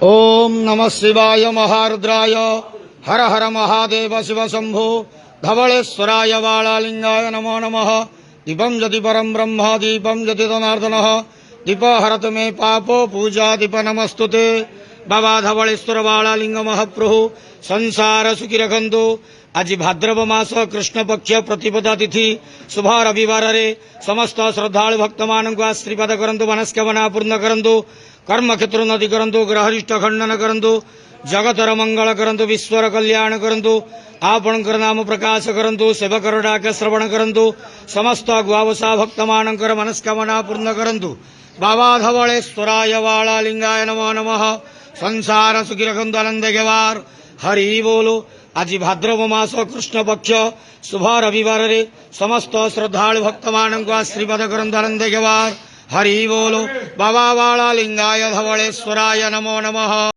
ओम नमः शिवाय महारुद्राय हर हर महादेव शिव शंभो धवलेश्वराय वालालिंगाय नमो नमः। दीपं यदि परम ब्रह्म दीपं यदि जनार्दनः दीप हरत मे पापो पूजा दीप नमस्तुते। बाबा धवलेश्वर वालालिंग महाप्रभु संसार सुखी रखंतु। आज भाद्रव मास कृष्ण पक्ष प्रतिपदा तिथि शुभ रविवार रे समस्त श्रद्धालु भक्त मानक आशीर्वाद करंतु, मनस्कामना पूर्ण करंतु, कर्म क्षेत्र उन्नति करंतु, ग्रहरिष्ट खंडन करंतु, जगतर मंगल करंतु, विश्वर कल्याण करंतु, आपणकर नाम प्रकाश करंतु, सेवकर डाक श्रवण करंतु, समस्त ग्वावसा भक्त मानकर मनस्कामना पूर्ण करंतु। बाबा धवलेश्वराय वालालिंगाय नमो नमः। संसार सुखी रखंतु, आनंद गेवार हरि बोलो। आज भाद्रव मास कृष्ण पक्ष शुभ रविवार रे समस्त श्रद्धालु भक्त मानक आशीर्वाद करंतु, आनंद गेवार हरि बोलो। बाबा वालालिंगाय धवलेश्वराय नमो नमः।